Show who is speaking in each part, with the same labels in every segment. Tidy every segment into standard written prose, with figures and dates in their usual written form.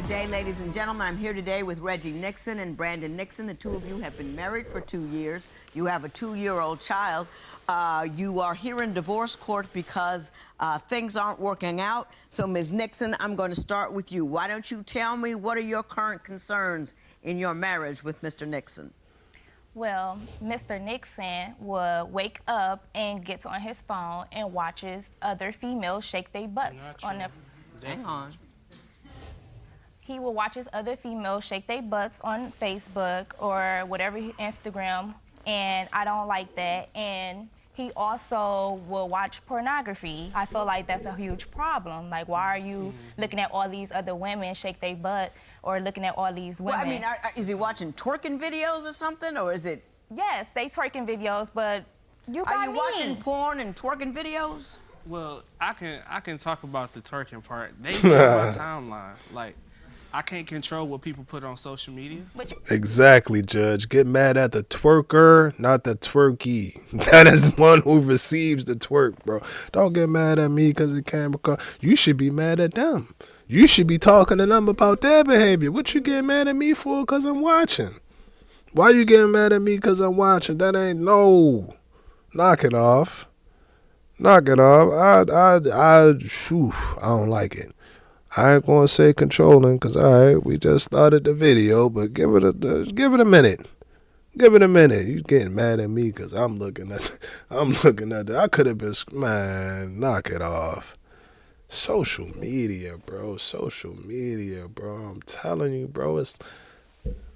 Speaker 1: Good day, ladies and gentlemen. I'm here today with Reggie Nixon and Brandon Nixon. The two of you have been married for 2 years. You have a 2-year-old child. You are here in divorce court because things aren't working out. So, Ms. Nixon, I'm going to start with you. Why don't you tell me what are your current concerns in your marriage with Mr. Nixon?
Speaker 2: Well, Mr. Nixon would wake up and gets on his phone and watches other females shake their butts on their...
Speaker 1: Hang on.
Speaker 2: He will watch his other females shake their butts on Facebook or whatever, Instagram, and I don't like that. And he also will watch pornography. I feel like that's a huge problem. Like, why are you looking at all these other women shake their butt or looking at all these women?
Speaker 1: Well, I mean, is he watching twerking videos or something, or is it?
Speaker 2: Yes, they twerking videos, but you got
Speaker 1: Are you
Speaker 2: me.
Speaker 1: watching porn and twerking videos?
Speaker 3: Well, I can talk about the twerking part. They be on my timeline. Like, I can't control what people put on social media.
Speaker 4: Exactly, Judge. Get mad at the twerker, not the twerky. That is one who receives the twerk, bro. Don't get mad at me because it came across. You should be mad at them. You should be talking to them about their behavior. What you getting mad at me for? Because I'm watching. Why you getting mad at me because I'm watching? That ain't no. Knock it off. Knock it off. I don't like it. I ain't gonna say controlling, cause all right, we just started the video, but give it a minute. Give it a minute. You getting mad at me cause I'm looking at that. I could have been, man, knock it off. Social media, bro. Social media, bro. I'm telling you, bro. It's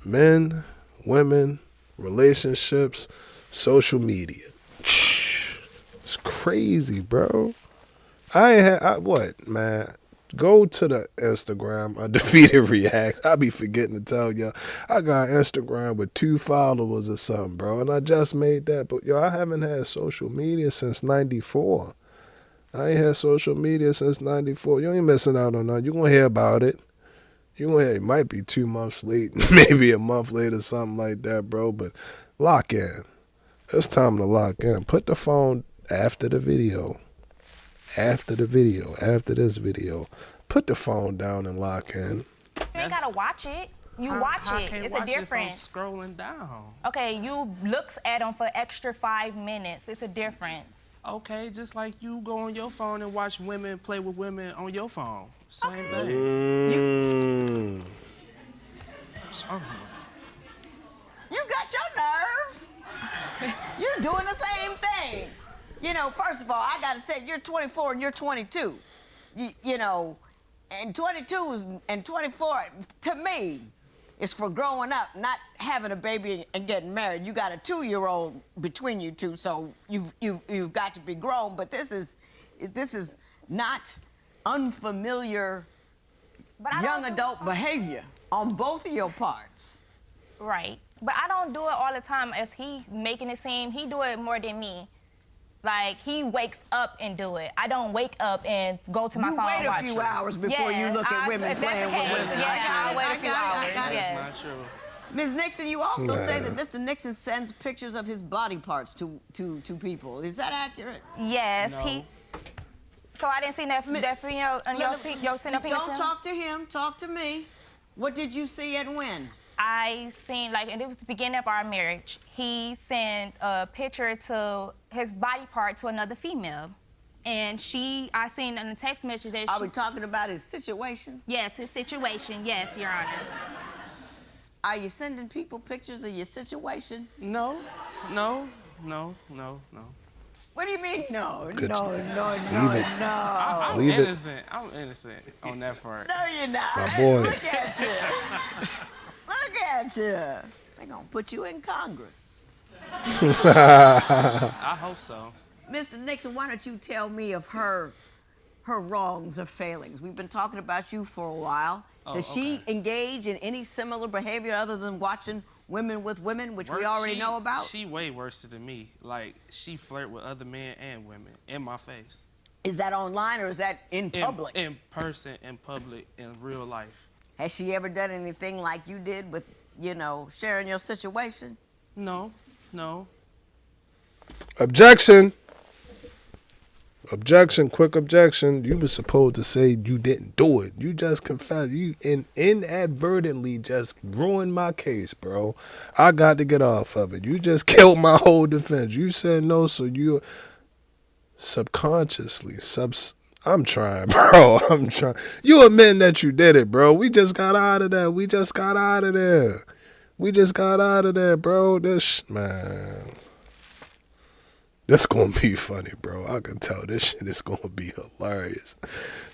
Speaker 4: men, women, relationships, social media. It's crazy, bro. What, man? Go to the Instagram, Undefeated Reacts. I be forgetting to tell y'all. I got Instagram with 2 followers or something, bro. And I just made that. But, yo, I haven't had social media since 94. I ain't had social media since 94. You ain't missing out on nothing. You're going to hear about it. It might be 2 months late, maybe a month later, something like that, bro. But lock in. It's time to lock in. Put the phone after the video. After this video, put the phone down and lock in.
Speaker 2: You ain't gotta watch it. You watch it. It's a difference.
Speaker 3: If I'm scrolling down.
Speaker 2: Okay, you looks at them for extra 5 minutes. It's a difference.
Speaker 3: Okay, just like you go on your phone and watch women play with women on your phone. Same thing.
Speaker 1: You got your nerve. You're doing the same thing. You know, first of all, I gotta say, you're 24 and you're 22. You know, and 22 and 24, to me, is for growing up, not having a baby and getting married. You got a 2-year-old between you two, so you've got to be grown. But this is not unfamiliar young adult behavior on both of your parts.
Speaker 2: Right, but I don't do it all the time. As he making it seem, he do it more than me. Like, he wakes up and do it. I don't wake up and go to my phone and watch
Speaker 1: You wait a few hours before you look at women playing with women.
Speaker 2: I wait a few hours.
Speaker 3: That's not true.
Speaker 1: Ms. Nixon, you also say that Mr. Nixon sends pictures of his body parts to people. Is that accurate?
Speaker 2: Yes,
Speaker 3: No.
Speaker 2: So I didn't see that for your send up.
Speaker 1: Don't talk to him. Talk to me. What did you see and when?
Speaker 2: I seen, like, and it was the beginning of our marriage. He sent a picture to his body part to another female. And I seen in the text message that
Speaker 1: Are we talking about his situation?
Speaker 2: Yes, his situation. Yes, Your Honor.
Speaker 1: Are you sending people pictures of your situation?
Speaker 3: No.
Speaker 1: What do you mean, no?
Speaker 4: Good.
Speaker 1: No.
Speaker 3: I'm
Speaker 4: Leave it.
Speaker 3: innocent. I'm innocent on that part.
Speaker 1: No, you're not.
Speaker 4: My boy.
Speaker 1: Look at you. Look at you. They're going to put you in Congress.
Speaker 3: I hope so.
Speaker 1: Mr. Nixon, why don't you tell me of her wrongs or failings? We've been talking about you for a while. Does she engage in any similar behavior other than watching women with women, which we already know about?
Speaker 3: She way worse than me. Like, she flirt with other men and women in my face.
Speaker 1: Is that online or is that in public?
Speaker 3: In person, in public, in real life.
Speaker 1: Has she ever done anything like you did with, you know, sharing your situation?
Speaker 3: No.
Speaker 4: Objection. Objection, quick objection. You was supposed to say you didn't do it. You just confessed. You inadvertently just ruined my case, bro. I got to get off of it. You just killed my whole defense. You said no, so you subconsciously, I'm trying, bro. I'm trying. You admit that you did it, bro. We just got out of that. We just got out of there. We just got out of there, bro. Man. This gonna be funny, bro. I can tell this shit is gonna be hilarious.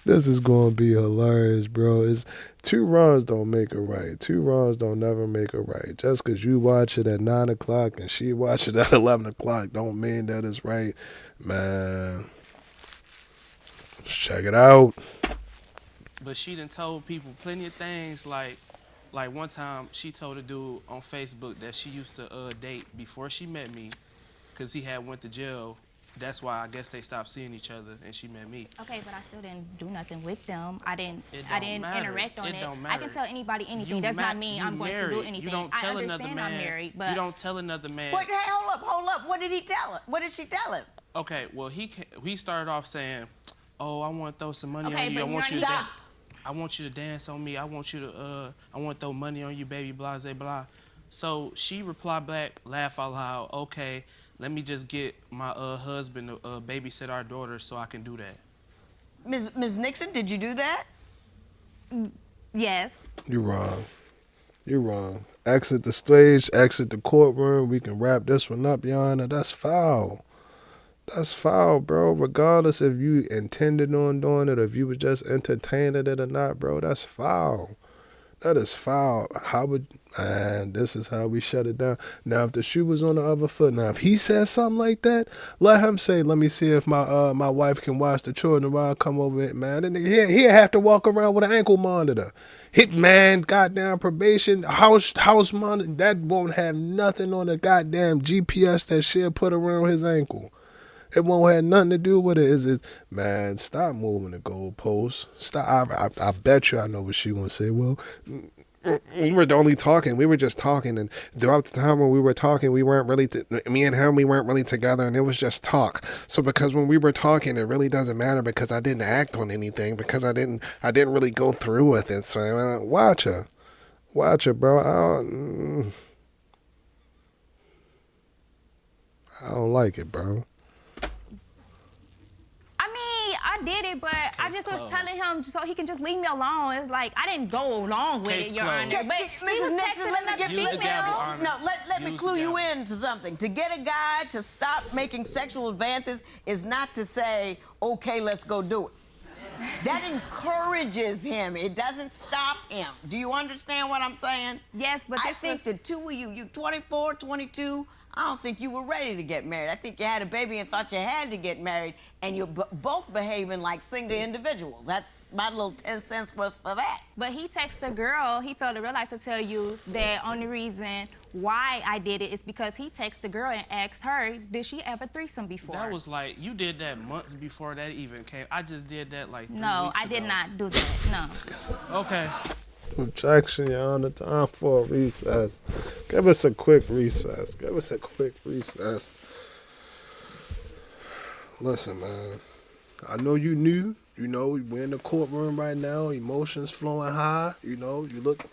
Speaker 4: This is gonna be hilarious, bro. It's 2 wrongs don't make it right. 2 wrongs don't never make it right. Just cause you watch it at 9 o'clock and she watch it at 11 o'clock don't mean that it's right, man. Let's check it out.
Speaker 3: But she done told people plenty of things. Like one time she told a dude on Facebook that she used to date before she met me, cause he had went to jail. That's why I guess they stopped seeing each other and she met me.
Speaker 2: Okay, but I still didn't do nothing with them. I didn't
Speaker 3: matter.
Speaker 2: interact on it.
Speaker 3: Don't matter.
Speaker 2: I can tell anybody anything. Does not mean I'm going to do anything.
Speaker 3: You don't tell
Speaker 2: I
Speaker 3: another
Speaker 2: understand
Speaker 3: man.
Speaker 2: I'm married, but
Speaker 3: You don't tell another man.
Speaker 1: Wait, hey, hold up. What did he tell her? What did she tell him?
Speaker 3: Okay, well he started off saying, "Oh, I want to throw some money
Speaker 2: Okay,
Speaker 3: on you.
Speaker 2: but
Speaker 3: I want you to
Speaker 1: stop.
Speaker 3: I want you to dance on me. I want you to I want to throw money on you, baby, blah, blah, blah." So she replied back, laugh out loud, "Okay, let me just get my husband to babysit our daughter so I can do that."
Speaker 1: Ms. Nixon, did you do that?
Speaker 2: yes.
Speaker 4: You wrong. You wrong. Exit the stage, exit the courtroom. We can wrap this one up, Your Honor. That's foul. That's foul, bro. Regardless if you intended on doing it or if you was just entertaining it or not, bro, that's foul. That is foul. Man, this is how we shut it down. Now, if the shoe was on the other foot, now, if he said something like that, let him say, "Let me see if my wife can watch the children while I come over it," man. That nigga, he'll have to walk around with an ankle monitor. Hitman, goddamn probation, house monitor, that won't have nothing on the goddamn GPS that she'll put around his ankle. It won't have nothing to do with it. Man, stop moving the goalposts. Stop. I bet you I know what she gonna say. Well, we were only talking. We were just talking, and throughout the time when we were talking, we weren't really. Me and him, we weren't really together, and it was just talk. So because when we were talking, it really doesn't matter because I didn't act on anything because I didn't really go through with it. So watch her, bro. I don't like it, bro.
Speaker 2: I did it, but I just was
Speaker 3: closed.
Speaker 2: telling him so he can just leave me alone. It's like I didn't go along with
Speaker 3: Case
Speaker 2: it, Your Honor.
Speaker 3: closed.
Speaker 2: But
Speaker 1: Mrs. Nixon, let me get
Speaker 3: Use the gavel,
Speaker 1: female.
Speaker 3: Honor.
Speaker 1: No, let me
Speaker 3: Use
Speaker 1: clue
Speaker 3: the
Speaker 1: you
Speaker 3: gavel.
Speaker 1: into something. To get a guy to stop making sexual advances is not to say, "Okay, let's go do it." That encourages him. It doesn't stop him. Do you understand what I'm saying?
Speaker 2: Yes, but
Speaker 1: I
Speaker 2: this
Speaker 1: think the two of you 24, 22, I don't think you were ready to get married. I think you had a baby and thought you had to get married, and you're both behaving like single individuals. That's my little 10 cents worth for that.
Speaker 2: But he texted the girl. He failed to realize to tell you that only reason why I did it is because he texted the girl and asked her, did she have a threesome before?
Speaker 3: That was like, you did that months before that even came. I just did that like 3
Speaker 2: No,
Speaker 3: weeks
Speaker 2: I did
Speaker 3: ago.
Speaker 2: not do that. No.
Speaker 3: Okay.
Speaker 4: Objection, Your Honor. Time for a recess. Give us a quick recess. Listen, man. I know you knew. You know, we're in the courtroom right now. Emotions flowing high. You know, you look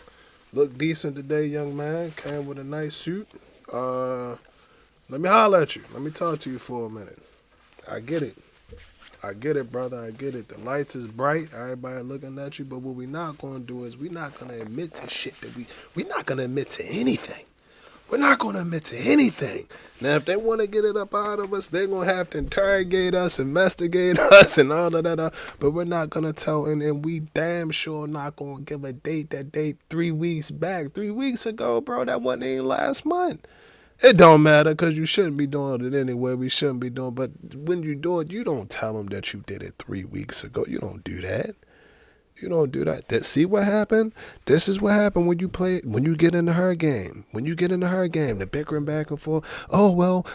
Speaker 4: decent today, young man. Came with a nice suit. Let me holler at you. Let me talk to you for a minute. I get it, brother. I get it. The lights is bright. Everybody looking at you. But what we not going to do is we not going to admit to shit that we not going to admit to anything. We're not going to admit to anything. Now, if they want to get it up out of us, they're going to have to interrogate us, investigate us, and all of that. But we're not going to tell. And we damn sure not going to give a date. That date 3 weeks back. 3 weeks ago, bro. That wasn't even last month. It don't matter because you shouldn't be doing it anyway. We shouldn't be doing. But when you do it, you don't tell them that you did it 3 weeks ago. You don't do that. You don't do that. See what happened? This is what happened when you get into her game. When you get into her game, the bickering back and forth. Oh, well,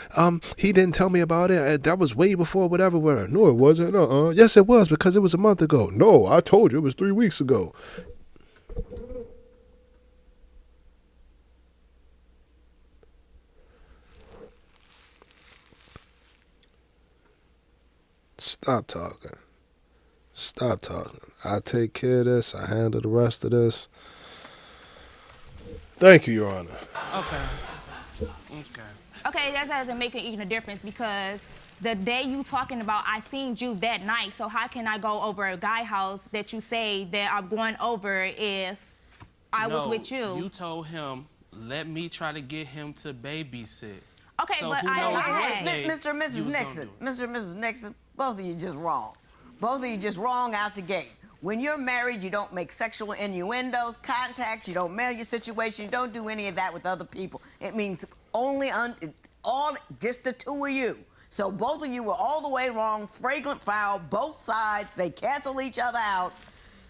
Speaker 4: he didn't tell me about it. That was way before whatever. No, it wasn't. Yes, it was because it was a month ago. No, I told you it was 3 weeks ago. Stop talking. Stop talking. I take care of this. I handle the rest of this. Thank you, Your Honor.
Speaker 3: Okay.
Speaker 2: Okay, that doesn't make even a difference because the day you talking about, I seen you that night. So how can I go over a guy house that you say that I'm going over if I was with you?
Speaker 3: You told him, let me try to get him to babysit.
Speaker 2: Okay,
Speaker 3: so
Speaker 2: but
Speaker 3: who knows what
Speaker 1: Hey,
Speaker 3: day
Speaker 1: Mr. and
Speaker 3: you
Speaker 1: Mrs.
Speaker 3: was gonna
Speaker 1: Nixon,
Speaker 3: do it.
Speaker 1: Mr. and Mrs. Nixon, both of you just wrong. Both of you just wrong out the gate. When you're married, you don't make sexual innuendos, contacts, you don't mail your situation, you don't do any of that with other people. It means only just the two of you. So both of you were all the way wrong, flagrant foul, both sides, they cancel each other out.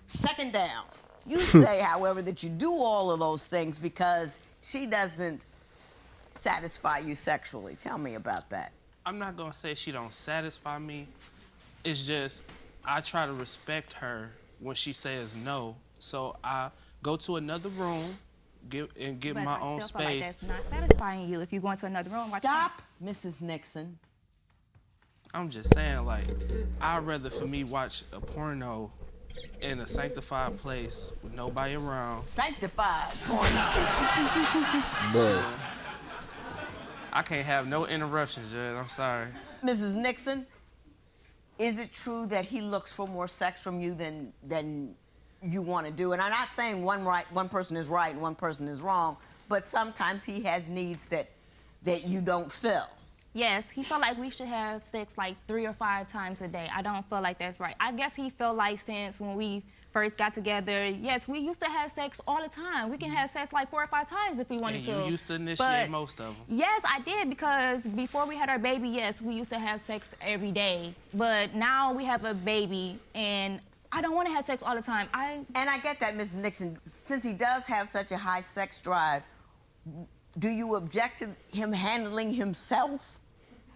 Speaker 1: Second down. You say, however, that you do all of those things because she doesn't satisfy you sexually. Tell me about that.
Speaker 3: I'm not gonna say she don't satisfy me. It's just I try to respect her when she says no. So I go to another room, get
Speaker 2: But
Speaker 3: my
Speaker 2: I
Speaker 3: own
Speaker 2: still feel like
Speaker 3: space.
Speaker 2: that's not satisfying you if you go into another room.
Speaker 1: Stop, Mrs. Nixon.
Speaker 3: I'm just saying, like, I'd rather for me watch a porno in a sanctified place with nobody around.
Speaker 1: Sanctified porno.
Speaker 4: Bro.
Speaker 3: I can't have no interruptions, Judge. I'm sorry.
Speaker 1: Mrs. Nixon, is it true that he looks for more sex from you than you want to do? And I'm not saying one person is right and one person is wrong, but sometimes he has needs that you don't fill.
Speaker 2: Yes, he felt like we should have sex like 3 or 5 times a day. I don't feel like that's right. I guess he felt like since when we first got together, yes, we used to have sex all the time. We can have sex like 4 or 5 times if we wanted
Speaker 3: And
Speaker 2: to.
Speaker 3: you used to initiate
Speaker 2: But
Speaker 3: most of them.
Speaker 2: yes, I did because before we had our baby, yes, we used to have sex every day. But now we have a baby and I don't want to have sex all the time.
Speaker 1: And I get that, Mrs. Nixon. Since he does have such a high sex drive, do you object to him handling himself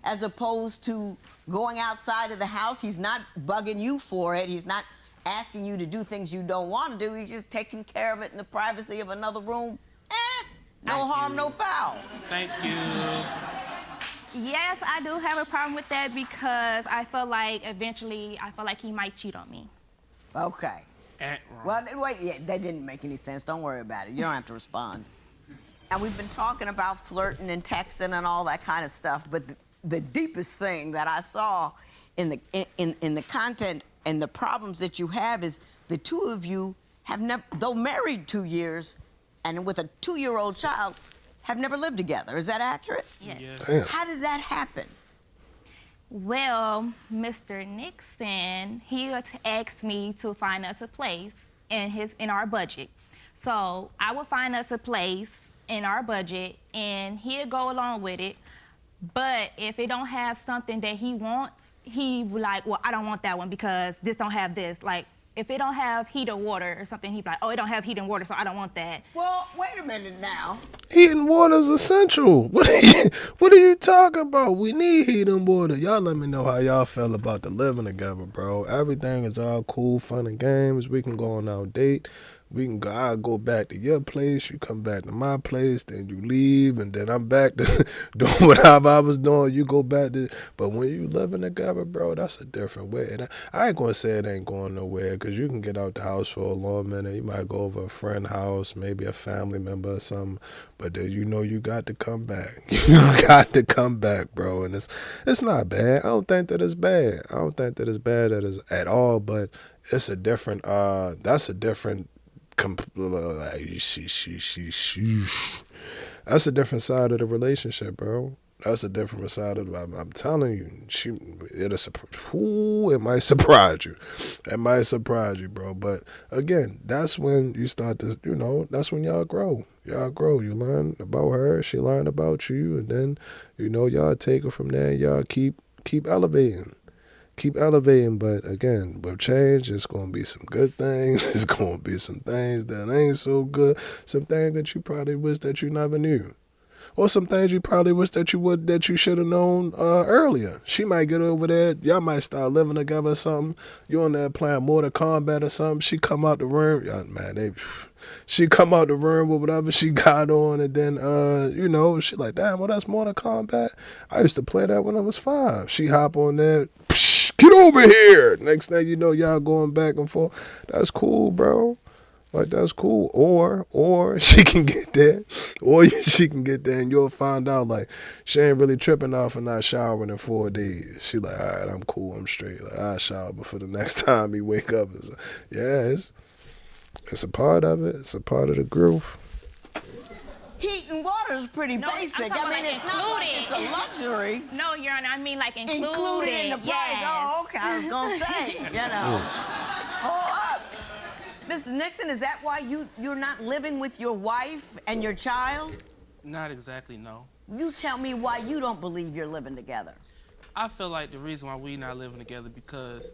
Speaker 1: as opposed to going outside of the house? He's not bugging you for it. He's not asking you to do things you don't want to do. He's just taking care of it in the privacy of another room. No
Speaker 3: Thank
Speaker 1: harm,
Speaker 3: you.
Speaker 1: no foul.
Speaker 3: Thank you.
Speaker 2: Yes, I do have a problem with that because I feel like eventually, he might cheat on me.
Speaker 1: Okay.
Speaker 3: Wrong.
Speaker 1: Well, wait, yeah, that didn't make any sense. Don't worry about it. You don't have to respond. And we've been talking about flirting and texting and all that kind of stuff, but the deepest thing that I saw in the content and the problems that you have is the two of you have never, though married 2 years and with a 2-year-old child, have never lived together. Is that accurate?
Speaker 2: Yes.
Speaker 3: Yeah.
Speaker 4: Damn.
Speaker 1: How did that happen?
Speaker 2: Well, Mr. Nixon, he asked me to find us a place in our budget. So I would find us a place in our budget, and he'd go along with it. But if it don't have something that he wants, he would like, well, I don't want that one because this don't have this. Like, if it don't have heat or water or something, he'd be like, oh, it don't have heat and water, so I don't want that.
Speaker 1: Well, wait a minute now.
Speaker 4: Heat and water is essential. What are you talking about? We need heat and water. Y'all let me know how y'all feel about the living together, bro. Everything is all cool, fun and games. We can go on our date. We can go. I'll go back to your place. You come back to my place. Then you leave, and then I'm back to doing whatever I was doing. You go back to. But when you living together, bro, that's a different way. And I ain't gonna say it ain't going nowhere, cause you can get out the house for a long minute. You might go over a friend's house, maybe a family member or something. But then you know you got to come back. You got to come back, bro. And it's not bad. I don't think that it's bad. I don't think that it's bad at all. But it's a different. That's a different. That's a different side of the relationship, bro. That's a different side of I'm telling you, it might surprise you. It might surprise you, bro. But again, that's when you start to, that's when y'all grow. Y'all grow. You learn about her, she learn about you, and then, y'all take it from there. Y'all keep elevating. Keep elevating, but again, with change, it's going to be some good things. It's going to be some things that ain't so good. Some things that you probably wish that you never knew. Or some things you probably wish that you should have known earlier. She might get over there. Y'all might start living together or something. You on there playing Mortal Kombat or something. She come out the room. She come out the room with whatever she got on, and then, she like, damn, well, that's Mortal Kombat. I used to play that when I was 5. She hop on there. Get over here. Next thing you know, y'all going back and forth. That's cool, bro. Like, that's cool. Or she can get there. Or she can get there and you'll find out, like, she ain't really tripping off and not showering in 4 days. She like, all right, I'm cool. I'm straight. Like, I'll shower before the next time he wake up. Yeah, it's a part of it. It's a part of the growth.
Speaker 1: Heat and water is pretty
Speaker 2: No, I'm
Speaker 1: basic.
Speaker 2: talking
Speaker 1: I mean,
Speaker 2: about
Speaker 1: it's not like it's a
Speaker 2: included.
Speaker 1: luxury.
Speaker 2: No, Your Honor, I mean like included.
Speaker 1: Included in the price.
Speaker 2: Yes.
Speaker 1: Oh, okay. I was gonna say, you know. Hold up. Mr. Nixon, is that why you're not living with your wife and your child?
Speaker 3: Not exactly, no.
Speaker 1: You tell me why you don't believe you're living together.
Speaker 3: I feel like the reason why we not living together because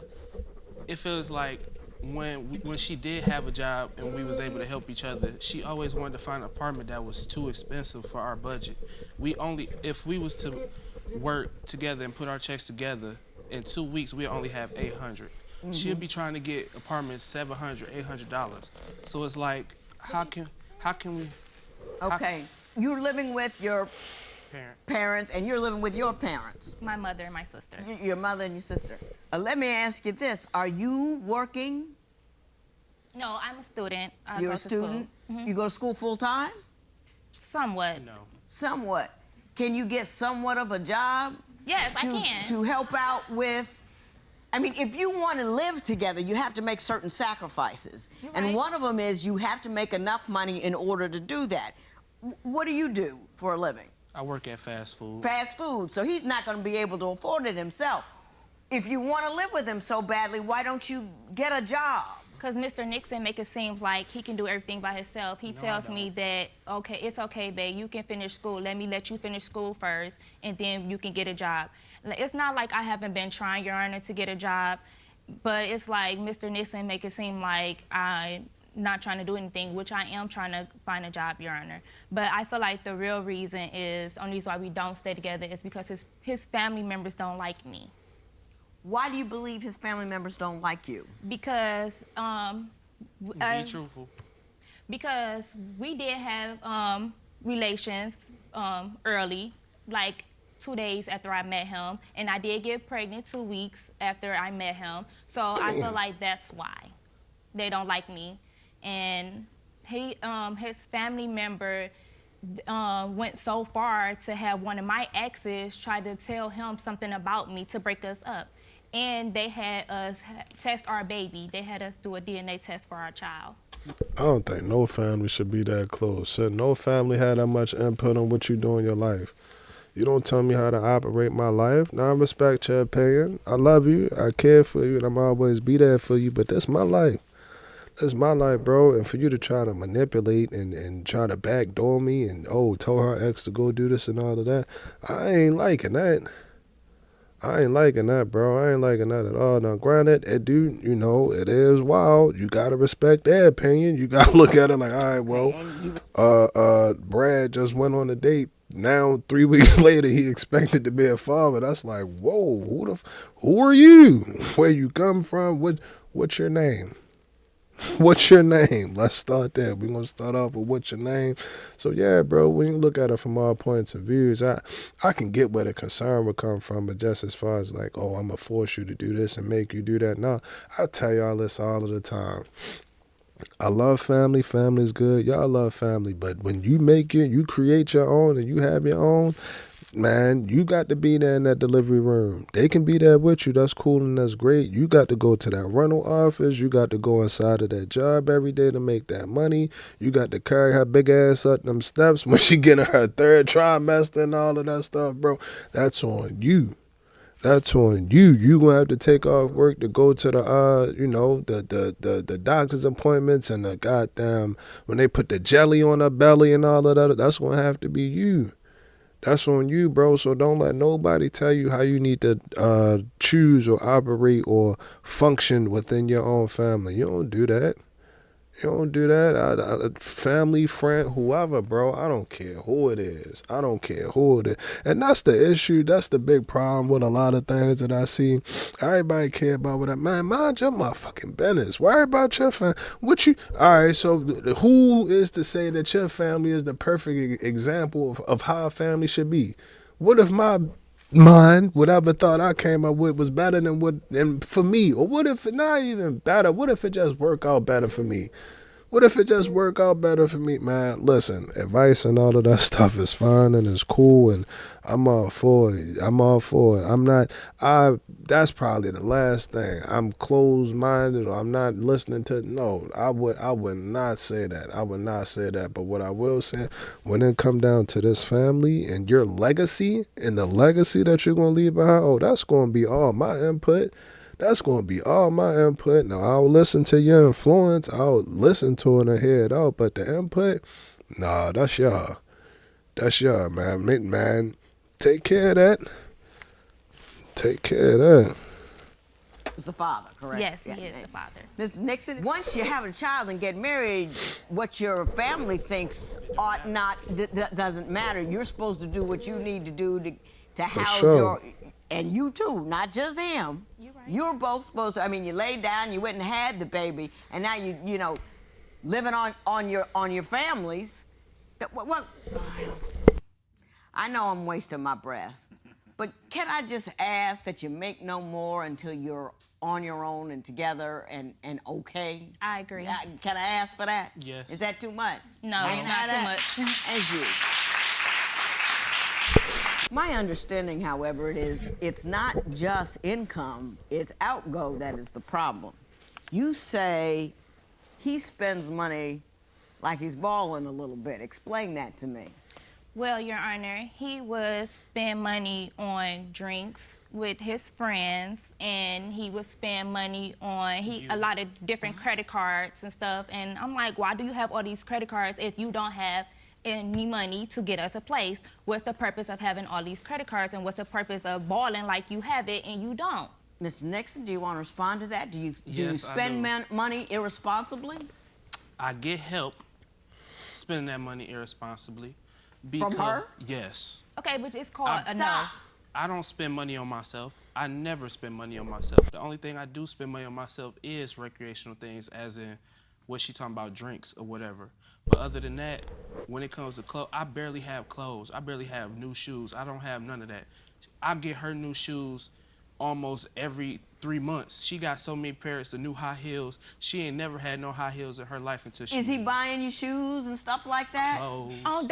Speaker 3: it feels like when she did have a job and we was able to help each other, she always wanted to find an apartment that was too expensive for our budget. If we was to work together and put our checks together, in 2 weeks we only have $800. She'll be trying to get apartments $700, $800. So it's like, how can we?
Speaker 1: Okay. You're living with your parents and you're living with your parents.
Speaker 2: My mother and my sister.
Speaker 1: Your mother and your sister. Let me ask you this. Are you working?
Speaker 2: No, I'm a student. I
Speaker 1: You're
Speaker 2: go
Speaker 1: a
Speaker 2: to school.
Speaker 1: student? You go to school full time?
Speaker 2: Somewhat.
Speaker 3: No.
Speaker 1: Somewhat. Can you get somewhat of a job?
Speaker 2: Yes, I can.
Speaker 1: To help out with, I mean, if you want to live together, you have to make certain sacrifices.
Speaker 2: You're
Speaker 1: And
Speaker 2: right.
Speaker 1: one of them is you have to make enough money in order to do that. What do you do for a living?
Speaker 3: I work at fast food.
Speaker 1: Fast food. So he's not going to be able to afford it himself. If you want to live with him so badly, why don't you get a job?
Speaker 2: Because Mr. Nixon make it seem like he can do everything by himself. He tells me that, okay, it's okay, babe, you can finish school. Let me let you finish school first, and then you can get a job. It's not like I haven't been trying, Your Honor, to get a job, but it's like Mr. Nixon make it seem like I'm not trying to do anything, which I am trying to find a job, Your Honor. But I feel like the real reason is, the only reason why we don't stay together is because his family members don't like me.
Speaker 1: Why do you believe his family members don't like you?
Speaker 2: Because
Speaker 3: Be truthful.
Speaker 2: because we did have relations early, like 2 days after I met him, and I did get pregnant 2 weeks after I met him. So I feel like that's why they don't like me. And his family member went so far to have one of my exes try to tell him something about me to break us up. And they had us test our baby. They had us do a DNA test for our child.
Speaker 4: I don't think no family should be that close. Should no family have that much input on what you do in your life? You don't tell me how to operate my life. Now, I respect your opinion. I love you. I care for you. And I'm always be there for you. But that's my life. That's my life, bro. And for you to try to manipulate and try to backdoor me and, tell her ex to go do this and all of that, I ain't liking that. I ain't liking that, bro. I ain't liking that at all. Now, granted, it is wild. You gotta respect their opinion. You gotta look at it like, all right, well, Brad just went on a date. Now, 3 weeks later, he expected to be a father. That's like, whoa, who are you? Where you come from? What's your name? What's your name? Let's start there. We're going to start off with what's your name. So, yeah, bro, when you look at it from all points of views, I can get where the concern would come from, but just as far as like, I'm going to force you to do this and make you do that. No, I tell y'all this all of the time. I love family. Family's good. Y'all love family. But when you create your own and you have your own, man, you got to be there in that delivery room. They can be there with you. That's cool and that's great. You got to go to that rental office. You got to go inside of that job every day to make that money. You got to carry her big ass up them steps when she get in her third trimester and all of that stuff, bro. That's on you. That's on you. You gonna have to take off work to go to the doctor's appointments and the goddamn when they put the jelly on her belly and all of that. That's gonna have to be you. That's on you, bro. So don't let nobody tell you how you need to choose or operate or function within your own family. You don't do that. You don't do that. Family, friend, whoever, bro. I don't care who it is. I don't care who it is. And that's the issue. That's the big problem with a lot of things that I see. Everybody care about what man, mind your motherfucking business. Worry about your family. All right, so who is to say that your family is the perfect example of how a family should be? What if my mine, whatever thought I came up with was better than what, and for me, or what if it not even better? What if it just work out better for me? What if it just work out better for me, man? Listen, advice and all of that stuff is fine and it's cool, and I'm all for it. I'm all for it. I'm not. That's probably the last thing. I'm closed minded, or I'm not listening to. No, I would not say that. I would not say that. But what I will say, when it come down to this family and your legacy and the legacy that you're gonna leave behind, oh, that's gonna be all my input. That's going to be all my input. Now, I'll listen to your influence. I'll listen to it and hear it out. But the input, nah, that's y'all. That's y'all, man. Man, take care of that. Take care of that.
Speaker 1: Is the father, correct?
Speaker 2: Yes, he is the father.
Speaker 1: Mr. Nixon, once you have a child and get married, what your family thinks ought not, doesn't matter. You're supposed to do what you need to do to house your... And you too, not just him.
Speaker 2: You're right.
Speaker 1: You're both supposed to. I mean, you laid down, you went and had the baby, and now you know, living on your families. Well, I know I'm wasting my breath, but can I just ask that you make no more until you're on your own and together and okay?
Speaker 2: I agree.
Speaker 1: Can I ask for that?
Speaker 3: Yes.
Speaker 1: Is that too much?
Speaker 2: No,
Speaker 1: Ain't
Speaker 2: not
Speaker 1: that
Speaker 2: too much.
Speaker 1: As you. My understanding, however, it's not just income, it's outgo that is the problem. You say he spends money like he's balling a little bit. Explain that to me.
Speaker 2: Well, Your Honor, he would spend money on drinks with his friends, and he would spend money on a lot of different credit cards and stuff. And I'm like, why do you have all these credit cards if you don't have any money to get us a place? What's the purpose of having all these credit cards, and what's the purpose of balling like you have it and you don't?
Speaker 1: Mr. Nixon, do you want to respond to that? Do you
Speaker 3: Yes,
Speaker 1: spend
Speaker 3: I do.
Speaker 1: money irresponsibly?
Speaker 3: I get help spending that money irresponsibly.
Speaker 1: From her?
Speaker 2: Oh,
Speaker 3: Yes.
Speaker 2: Okay, but it's called a no.
Speaker 1: Stop.
Speaker 3: I don't spend money on myself. I never spend money on myself. The only thing I do spend money on myself is recreational things, as in what she talking about, drinks or whatever. But other than that, when it comes to clothes, I barely have clothes. I barely have new shoes. I don't have none of that. I get her new shoes almost every 3 months. She got so many pairs of new high heels. She ain't never had no high heels in her life until she...
Speaker 1: Is he buying you shoes and stuff like that?
Speaker 3: clothes.
Speaker 2: Oh,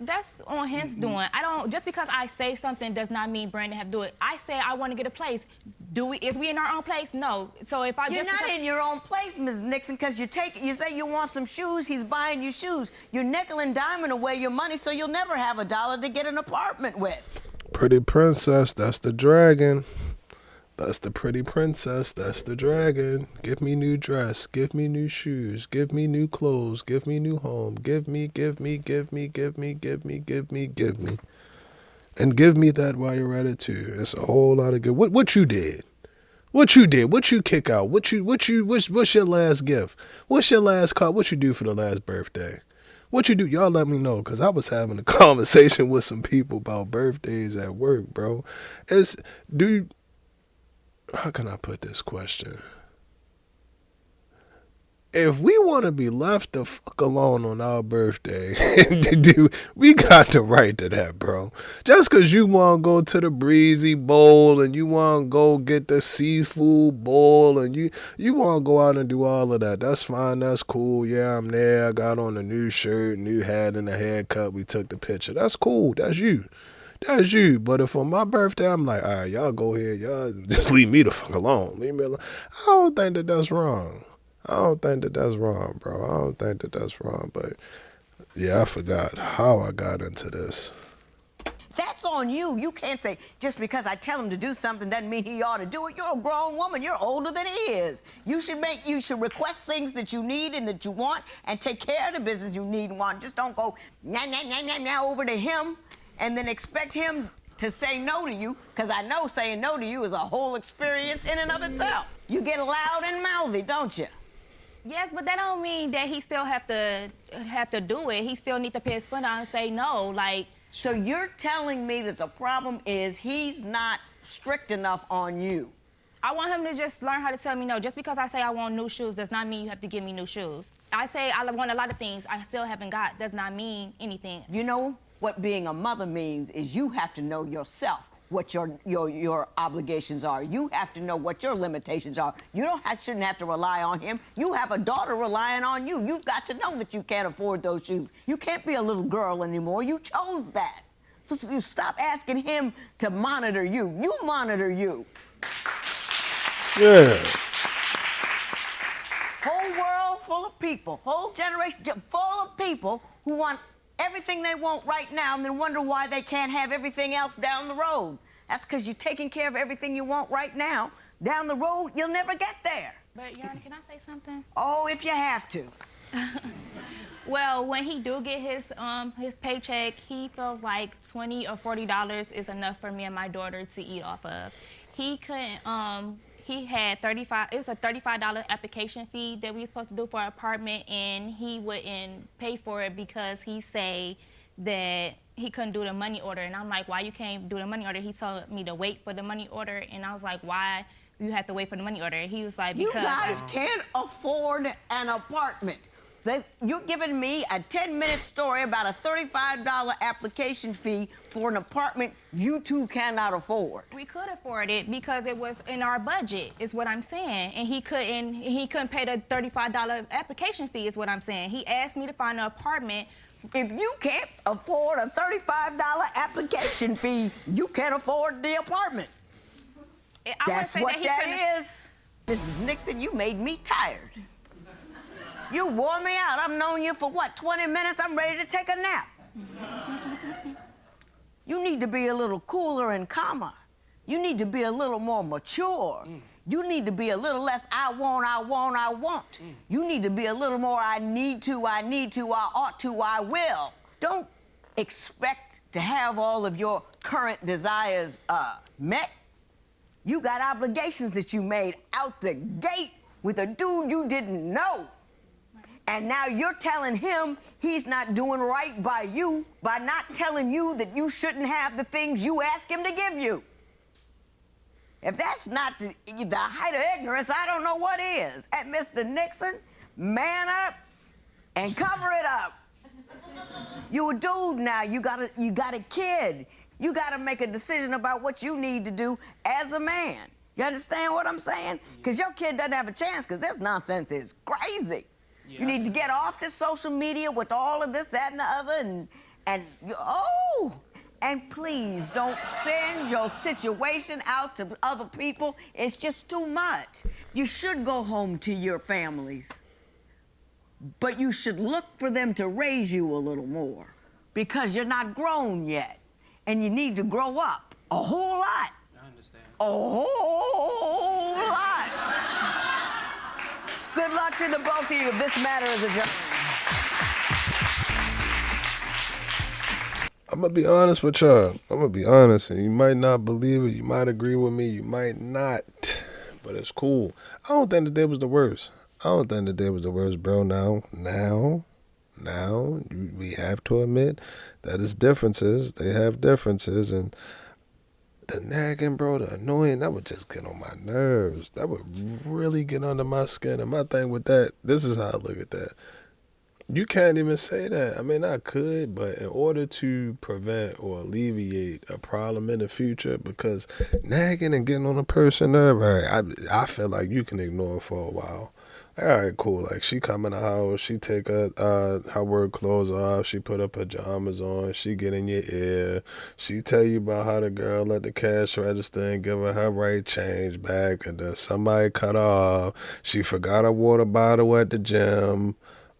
Speaker 2: that's on his doing. I don't, just because I say something does not mean Brandon have to do it. I say I want to get a place. Is we in our own place? No. So if I
Speaker 1: You're not in your own place, Ms. Nixon, because you say you want some shoes, he's buying you shoes. You're nickel and diming away your money so you'll never have a dollar to get an apartment with.
Speaker 4: Pretty princess, that's the dragon. That's the pretty princess, that's the dragon. Give me new dress, give me new shoes, give me new clothes, give me new home, give me. And give me that while you're at it too. It's a whole lot of good. What you did? What you did? What you kick out? What's your last gift? What's your last card? What you do for the last birthday? What you do? Y'all let me know, because I was having a conversation with some people about birthdays at work, bro. How can I put this question? If we want to be left the fuck alone on our birthday, dude, we got the right to that, bro. Just because you want to go to the breezy bowl and you want to go get the seafood bowl and you want to go out and do all of that, that's fine, that's cool. Yeah, I'm there. I got on a new shirt, new hat, and a haircut. We took the picture. That's cool. That's you. That's you. But if on my birthday, I'm like, all right, y'all go ahead. Y'all just leave me the fuck alone. Leave me alone. I don't think that that's wrong. I don't think that that's wrong, bro. I don't think that that's wrong. But, yeah, I forgot how I got into this.
Speaker 1: That's on you. You can't say, just because I tell him to do something doesn't mean he ought to do it. You're a grown woman. You're older than he is. You should request things that you need and that you want and take care of the business you need and want. Just don't go over to him and then expect him to say no to you, because I know saying no to you is a whole experience in and of itself. You get loud and mouthy, don't you?
Speaker 2: Yes, but that don't mean that he still have to do it. He still need to pay his foot down and say no. Like,
Speaker 1: so you're telling me that the problem is he's not strict enough on you?
Speaker 2: I want him to just learn how to tell me no. Just because I say I want new shoes does not mean you have to give me new shoes. I say I want a lot of things I still haven't got. Does not mean anything.
Speaker 1: You know what being a mother means is you have to know yourself what your obligations are. You have to know what your limitations are. You shouldn't have to rely on him. You have a daughter relying on you. You've got to know that you can't afford those shoes. You can't be a little girl anymore. You chose that. So you stop asking him to monitor you. You monitor you.
Speaker 4: Yeah.
Speaker 1: Whole world full of people, whole generation full of people who want everything they want right now and then wonder why they can't have everything else down the road. That's because you're taking care of everything you want right now. Down the road, you'll never get there.
Speaker 2: But, Your Honor, can I say something?
Speaker 1: Oh, if you have to.
Speaker 2: Well, when he do get his paycheck, he feels like $20 or $40 is enough for me and my daughter to eat off of. He couldn't, he had it was a $35 application fee that we were supposed to do for an apartment, and he wouldn't pay for it because he say that he couldn't do the money order. And I'm like, why you can't do the money order? He told me to wait for the money order, and I was like, why you have to wait for the money order? He was like, because...
Speaker 1: You guys can't afford an apartment. You're giving me a 10-minute story about a $35 application fee for an apartment you two cannot afford.
Speaker 2: We could afford it because it was in our budget, is what I'm saying. And he couldn't pay the $35 application fee, is what I'm saying. He asked me to find an apartment.
Speaker 1: If you can't afford a $35 application fee, you can't afford the apartment. That's what that is. Mrs. Nixon, you made me tired. You wore me out. I've known you for, what, 20 minutes? I'm ready to take a nap. You need to be a little cooler and calmer. You need to be a little more mature. You need to be a little less I want. You need to be a little more I need to, I ought to, I will. Don't expect to have all of your current desires met. You got obligations that you made out the gate with a dude you didn't know. And now you're telling him he's not doing right by you by not telling you that you shouldn't have the things you ask him to give you. If that's not the height of ignorance, I don't know what is. And Mr. Nixon, man up and cover it up. You a dude now. You got a kid. You got to make a decision about what you need to do as a man. You understand what I'm saying? Because your kid doesn't have a chance because this nonsense is crazy. Yeah. You need to get off this social media with all of this, that, and the other, and please don't send your situation out to other people. It's just too much. You should go home to your families, but you should look for them to raise you a little more because you're not grown yet, and you need to grow up a whole lot.
Speaker 3: I understand.
Speaker 1: A whole lot. Good luck to the both of you. This matter is adjourned.
Speaker 4: I'm going to be honest with y'all. I'm going to be honest, and you might not believe it. You might agree with me. You might not, but it's cool. I don't think the day was the worst. Bro. Now, we have to admit that it's differences. They have differences, and the nagging, bro, the annoying, that would just get on my nerves. That would really get under my skin. And my thing with that, this is how I look at that. You can't even say that. I mean, I could, but in order to prevent or alleviate a problem in the future, because nagging and getting on a person's nerve, right, I feel like you can ignore it for a while. All right, cool. Like, she come in the house, she take her work clothes off, she put her pajamas on, she get in your ear, she tell you about how the girl at the cash register and give her right change back, and then somebody cut her off. She forgot her water bottle at the gym.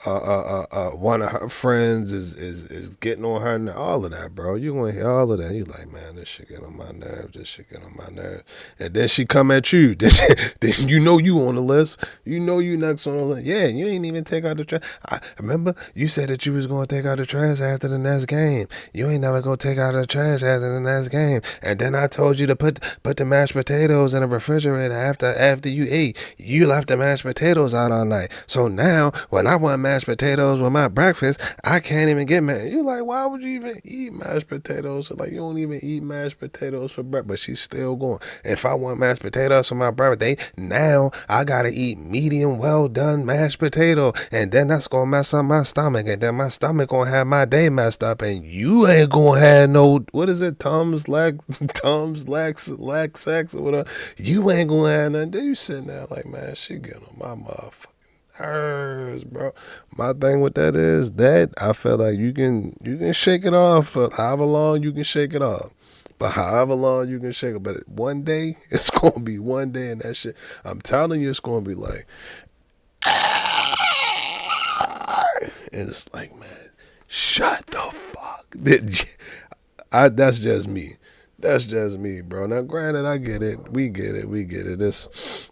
Speaker 4: One of her friends is getting on her, all of that, bro. You want to hear all of that. You like, man, this shit get on my nerves. And then she come at you. Then you know you on the list. You know you next on the list. Yeah, you ain't even take out the trash. I remember you said that you was going to take out the trash after the next game. You ain't never go take out the trash after the next game. And then I told you to put the mashed potatoes in the refrigerator after you ate. You left the mashed potatoes out all night. So now, when I want mashed potatoes with my breakfast, I can't even get mad. You're like, why would you even eat mashed potatoes? Like, you don't even eat mashed potatoes for breakfast. But she's still going. If I want mashed potatoes for my birthday, now I gotta eat medium well done mashed potato, and then that's gonna mess up my stomach, and then my stomach gonna have my day messed up, and you ain't gonna have no, what is it, Tums lack sex or whatever. You ain't gonna have nothing. Then you sitting there like, man, she getting on my motherfucking nerves, bro. My thing with that is that I feel like you can shake it off for however long you can shake it off. But however long you can shake it. But one day, it's going to be one day, and that shit, I'm telling you, it's going to be like, and it's like, man, shut the fuck. That's just me. That's just me, bro. Now, granted, I get it. We get it. It's,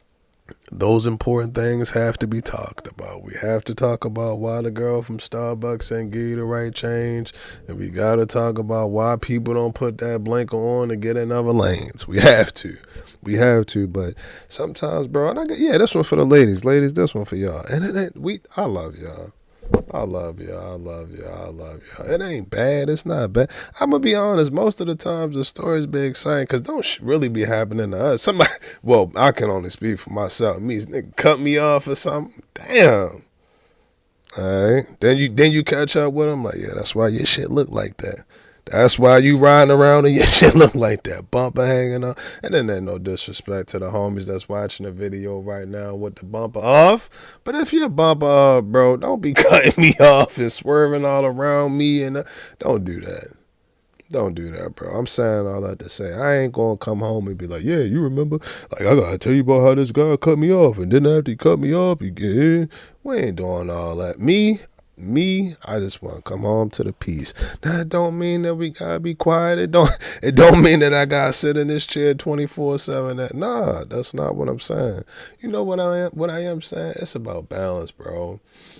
Speaker 4: those important things have to be talked about. We have to talk about why the girl from Starbucks ain't give you the right change, and we got to talk about why people don't put that blinker on to get in other lanes. We have to, but sometimes, bro, and this one for the ladies, this one for y'all, and I love y'all. I love y'all. It ain't bad. It's not bad. I'm going to be honest. Most of the times the stories be exciting because don't really be happening to us. Somebody, well, I can only speak for myself. Me, nigga cut me off or something. Damn. All right. Then you catch up with them. Like, yeah, that's why your shit look like that. That's why you riding around and your shit look like that. Bumper hanging on. And then there's no disrespect to the homies that's watching the video right now with the bumper off. But if your bumper off, bro, don't be cutting me off and swerving all around me. And don't do that. Don't do that, bro. I'm saying all that to say I ain't going to come home and be like, yeah, you remember? Like, I got to tell you about how this guy cut me off. And then after he cut me off, he get in. We ain't doing all that. Me, I just want to come home to the peace. That don't mean that we gotta be quiet. It don't mean that I gotta sit in this chair 24/7. Nah, that's not what I'm saying. You know what I am saying? It's about balance, bro.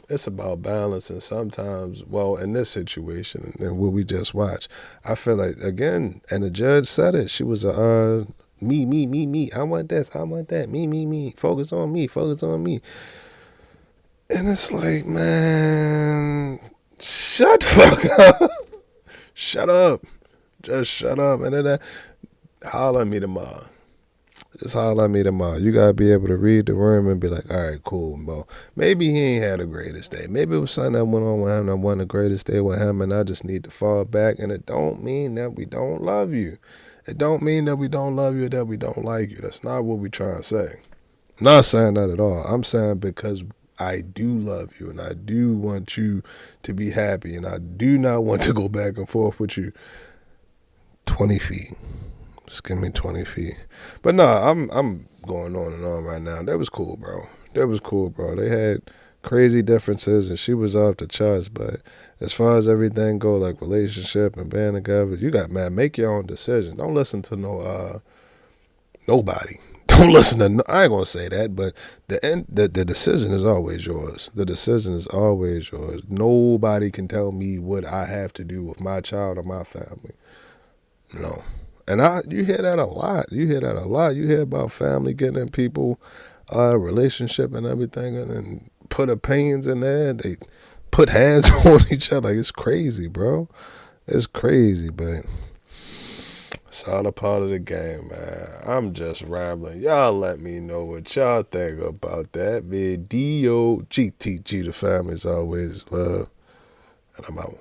Speaker 4: It's about balance, and sometimes, well, in this situation and what we just watched, I feel like, again, and the judge said it. She was me. I want this. I want that. Me. Focus on me. And it's like, man, shut the fuck up. Shut up. Just shut up. And then holler at me tomorrow. Just holler at me tomorrow. You got to be able to read the room and be like, all right, cool, bro. Maybe he ain't had the greatest day. Maybe it was something that went on with him that wasn't the greatest day with him, and I just need to fall back. And it don't mean that we don't love you. It don't mean that we don't love you or that we don't like you. That's not what we trying to say. I'm not saying that at all. I'm saying because I do love you, and I do want you to be happy, and I do not want to go back and forth with you 20 feet. Just give me 20 feet. But no, I'm going on and on right now. That was cool, bro. They had crazy differences, and she was off the charts, but as far as everything go, like relationship and being together, you got, man, make your own decision. Don't listen to nobody. Don't listen to, I ain't going to say that, but the decision is always yours. The decision is always yours. Nobody can tell me what I have to do with my child or my family. No. And you hear that a lot. You hear about family getting in people, relationship and everything, and put opinions in there. They put hands on each other. Like, it's crazy, bro. It's crazy, but it's all a part of the game, man. I'm just rambling. Y'all let me know what y'all think about that video. GTG, the family's always love. And I'm out.